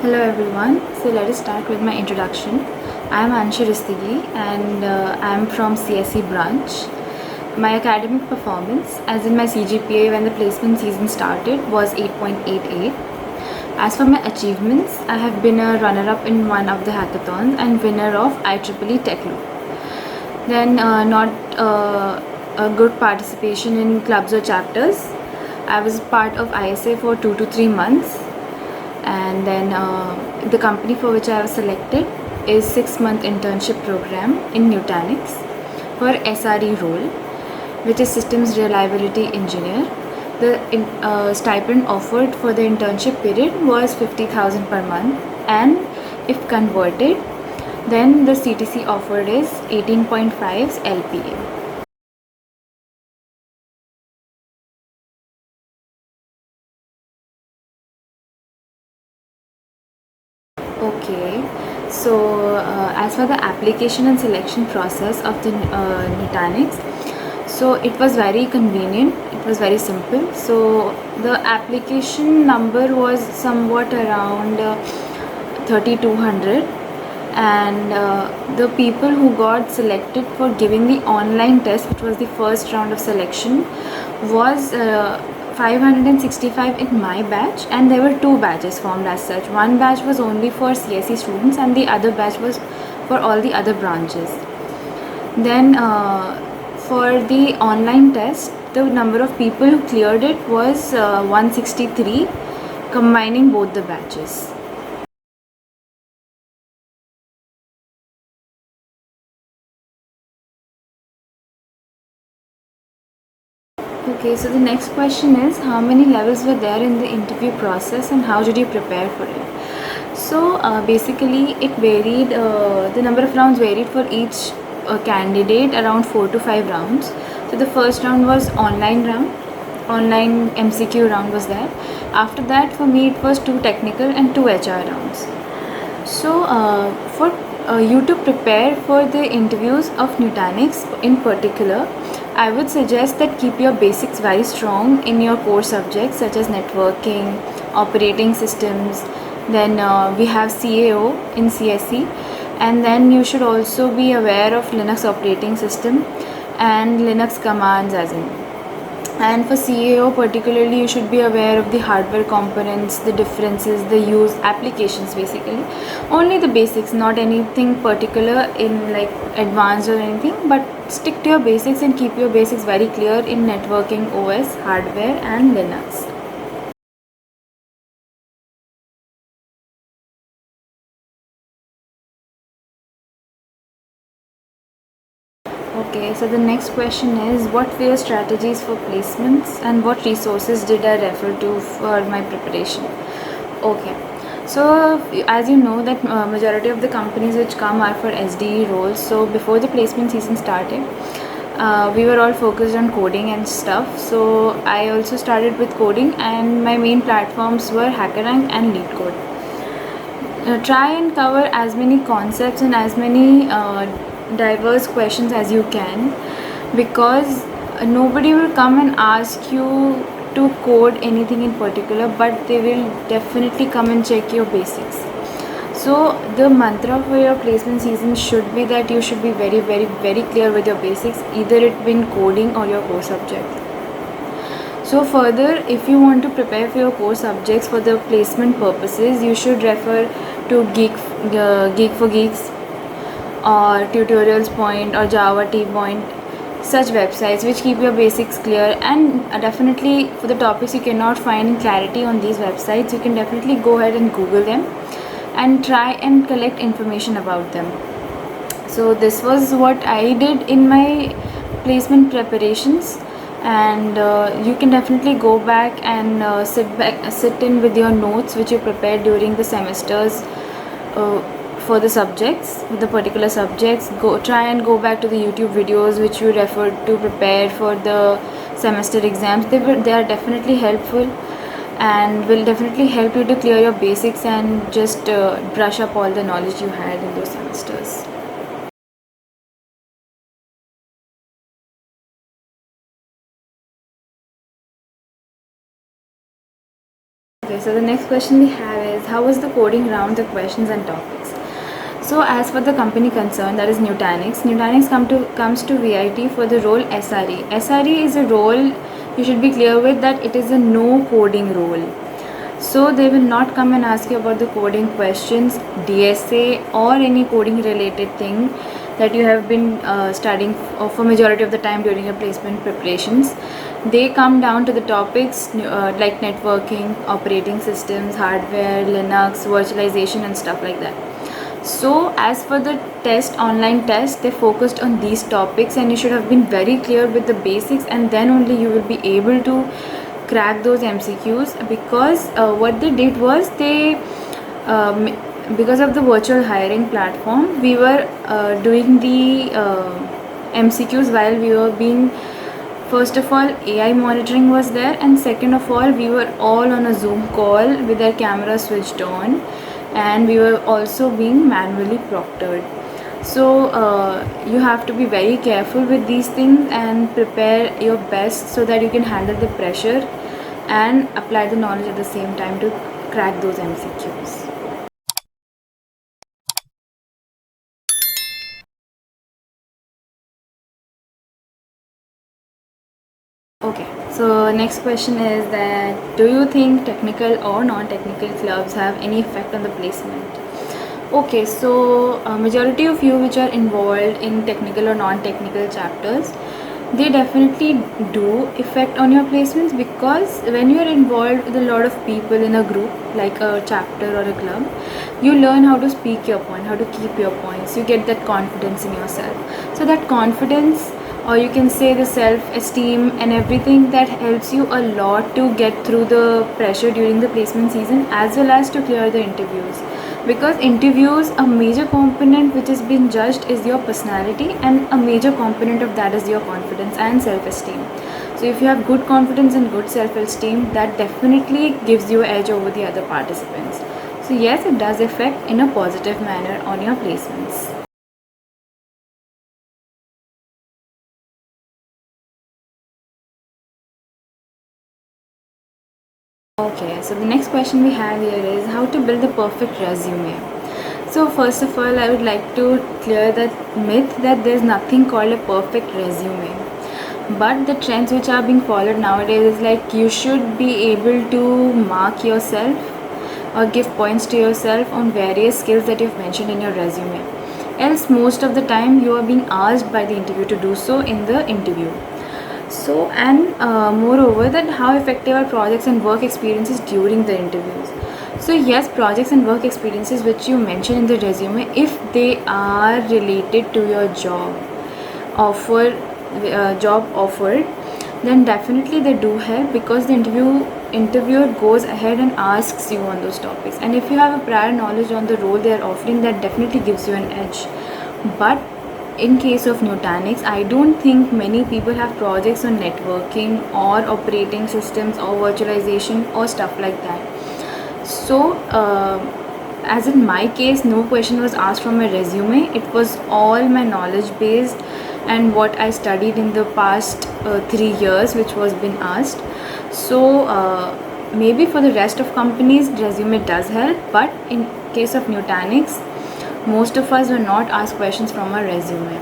Hello everyone. So let us start with my introduction. I am Anshu Ristigi and I am from CSE branch. My academic performance, as in my CGPA when the placement season started, was 8.88. As for my achievements, I have been a runner-up in one of the hackathons and winner of IEEE Tech Loop. Then not a good participation in clubs or chapters. I was part of ISA for 2 to 3 months, and then the company for which I was selected is 6-month internship program in Nutanix for SRE role, which is Systems Reliability Engineer. The stipend offered for the internship period was 50,000 per month, and if converted, then the CTC offered is 18.5 LPA. Okay, so as for the application and selection process of the Nutanix, so it was very convenient, it was very simple. So the application number was somewhat around 3200, and the people who got selected for giving the online test, which was the first round of selection, was 565 in my batch, and there were two batches formed as such. One batch was only for CSE students and the other batch was for all the other branches. Then for the online test, the number of people who cleared it was 163, combining both the batches. Okay, so the next question is, how many levels were there in the interview process and how did you prepare for it? So basically it varied, the number of rounds varied for each candidate, around 4 to 5 rounds. So the first round was online round, online MCQ round was there. After that, for me it was 2 technical and 2 HR rounds. So for you to prepare for the interviews of Nutanix in particular, I would suggest that keep your basics very strong in your core subjects such as networking, operating systems. Then we have CAO in CSE, and then you should also be aware of Linux operating system and Linux commands as in. And for CAO particularly, you should be aware of the hardware components, the differences, the use applications, basically only the basics, not anything particular in like advanced or anything, but stick to your basics and keep your basics very clear in networking, OS, hardware and Linux. Okay, so the next question is, what were your strategies for placements and what resources did I refer to for my preparation? Okay, so as you know that majority of the companies which come are for SDE roles. So before the placement season started, we were all focused on coding and stuff. So I also started with coding, and my main platforms were HackerRank and LeetCode. Try and cover as many concepts and as many diverse questions as you can, because nobody will come and ask you to code anything in particular, but they will definitely come and check your basics. So the mantra for your placement season should be that you should be very very very clear with your basics, either it be in coding or your core subject. So further, if you want to prepare for your core subjects for the placement purposes, you should refer to Geek for Geeks or Tutorials Point or Java T Point, such websites which keep your basics clear. And definitely for the topics you cannot find clarity on these websites, you can definitely go ahead and Google them and try and collect information about them. So this was what I did in my placement preparations, and you can definitely go back and sit in with your notes which you prepared during the semesters for the subjects, for the particular subjects. Try and go back to the YouTube videos which you referred to prepare for the semester exams. They are definitely helpful and will definitely help you to clear your basics and just brush up all the knowledge you had in those semesters. Okay, so the next question we have is, how was the coding round, the questions and topics? So as for the company concerned, that is Nutanix. Nutanix comes to VIT for the role SRE. SRE is a role you should be clear with that it is a no coding role. So they will not come and ask you about the coding questions, DSA or any coding related thing that you have been studying for majority of the time during your placement preparations. They come down to the topics like networking, operating systems, hardware, Linux, virtualization and stuff like that. So as for the test, online test, they focused on these topics and you should have been very clear with the basics, and then only you will be able to crack those MCQs, because what they did was because of the virtual hiring platform, we were doing the MCQs while we were being, first of all, AI monitoring was there, and second of all, we were all on a Zoom call with our camera switched on, and we were also being manually proctored. So you have to be very careful with these things and prepare your best so that you can handle the pressure and apply the knowledge at the same time to crack those MCQs. Okay, so next question is that, do you think technical or non-technical clubs have any effect on the placement? Okay, so majority of you which are involved in technical or non-technical chapters, they definitely do affect on your placements, because when you are involved with a lot of people in a group like a chapter or a club, you learn how to speak your point, how to keep your points, you get that confidence in yourself. So that confidence, or you can say the self-esteem and everything, that helps you a lot to get through the pressure during the placement season as well as to clear the interviews. Because interviews, a major component which has been judged is your personality, and a major component of that is your confidence and self-esteem. So if you have good confidence and good self-esteem, that definitely gives you edge over the other participants. So yes, it does affect in a positive manner on your placements. Okay, so the next question we have here is, how to build the perfect resume. So first of all, I would like to clear that myth that there's nothing called a perfect resume. But the trends which are being followed nowadays is like, you should be able to mark yourself or give points to yourself on various skills that you've mentioned in your resume. Else most of the time you are being asked by the interviewer to do so in the interview. So, and moreover, that how effective are projects and work experiences during the interviews. So yes, projects and work experiences which you mention in the resume, if they are related to your offer job offered, then definitely they do help, because the interviewer goes ahead and asks you on those topics, and if you have a prior knowledge on the role they are offering, that definitely gives you an edge. But in case of Nutanix, I don't think many people have projects on networking or operating systems or virtualization or stuff like that. So as in my case, no question was asked from my resume. It was all my knowledge based and what I studied in the past 3 years which was been asked. So maybe for the rest of companies resume does help, but in case of Nutanix, most of us were not asked questions from our resume.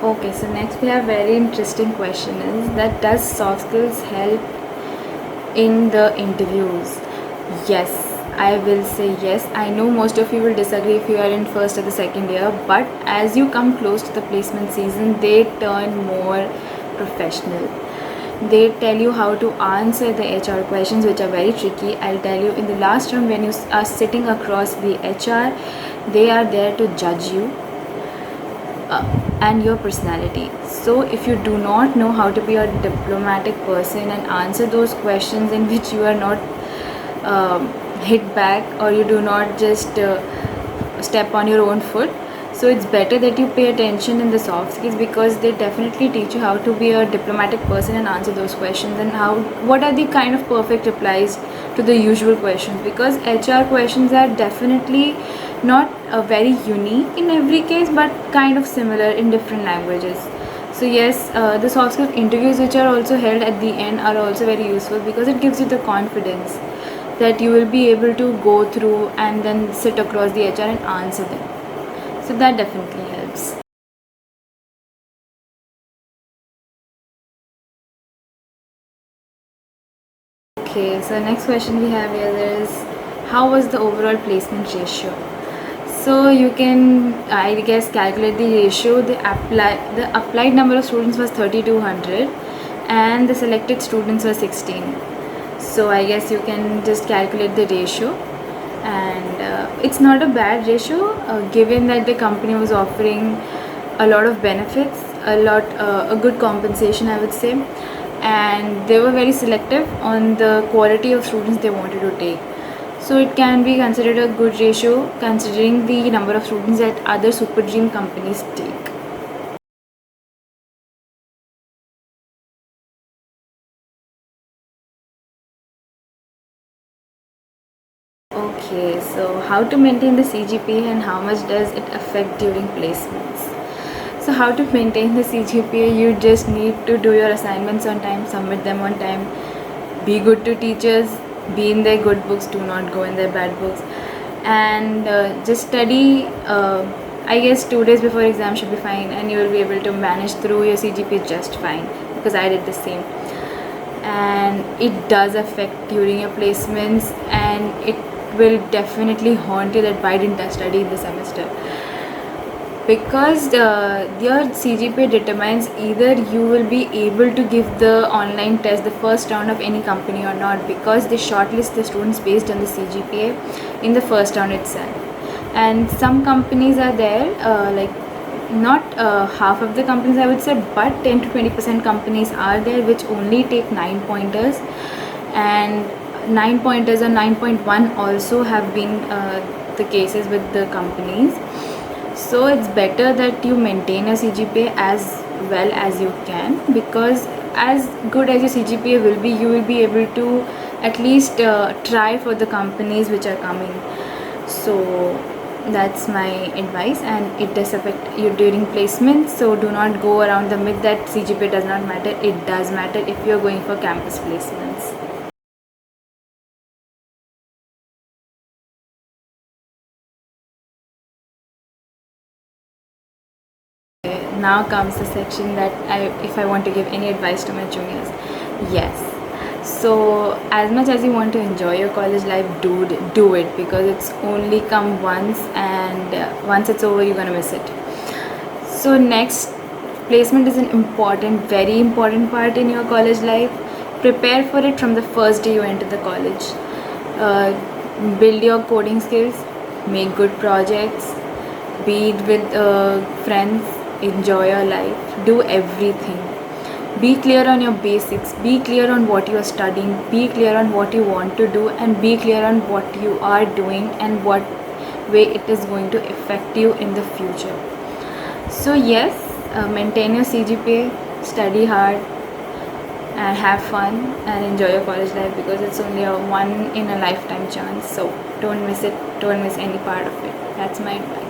Okay, so next we have very interesting question is that, does soft skills help in the interviews? Yes, I will say yes. I know most of you will disagree if you are in first or the second year, but as you come close to the placement season, they turn more professional. They tell you how to answer the HR questions, which are very tricky. I'll tell you, in the last round when you are sitting across the HR, they are there to judge you and your personality. So if you do not know how to be a diplomatic person and answer those questions in which you are not hit back, or you do not just step on your own foot, so it's better that you pay attention in the soft skills, because they definitely teach you how to be a diplomatic person and answer those questions, and what are the kind of perfect replies to the usual questions, because HR questions are definitely not very unique in every case, but kind of similar in different languages. So yes, the soft skills interviews which are also held at the end are also very useful, because it gives you the confidence that you will be able to go through and then sit across the HR and answer them. So that definitely helps. Okay, so next question we have here is, how was the overall placement ratio? So you can, I guess, calculate the ratio. The applied number of students was 3200 and the selected students were 16. So I guess you can just calculate the ratio, and it's not a bad ratio, given that the company was offering a lot of benefits, a good compensation, I would say, and they were very selective on the quality of students they wanted to take. So it can be considered a good ratio considering the number of students that other super dream companies take. Okay, so how to maintain the CGPA and how much does it affect during placements? So how to maintain the CGPA? You just need to do your assignments on time, submit them on time, be good to teachers, be in their good books, do not go in their bad books, and just study. I guess 2 days before exam should be fine, and you will be able to manage through your CGPA just fine, because I did the same. And it does affect during your placements, and it will definitely haunt you that why didn't I study this semester, because your CGPA determines either you will be able to give the online test, the first round of any company or not, because they shortlist the students based on the CGPA in the first round itself. And some companies are there, like not half of the companies I would say, but 10 to 20% companies are there which only take 9 pointers, and 9 pointers or 9.1 also have been the cases with the companies. So it's better that you maintain your CGPA as well as you can, because as good as your CGPA will be, you will be able to at least try for the companies which are coming. So that's my advice, and it does affect you during placement. So do not go around the myth that CGPA does not matter. It does matter if you're going for campus placements. Now comes the section that if I want to give any advice to my juniors. Yes. So as much as you want to enjoy your college life, do it, because it's only come once, and once it's over, you're gonna miss it. So next, placement is an important, very important part in your college life. Prepare for it from the first day you enter the college. Build your coding skills, make good projects, be it with friends, enjoy your life, do everything. Be clear on your basics, be clear on what you are studying, be clear on what you want to do, and be clear on what you are doing and what way it is going to affect you in the future. So yes, maintain your CGPA, study hard, and have fun and enjoy your college life, because it's only a one in a lifetime chance. So don't miss it, don't miss any part of it. That's my advice.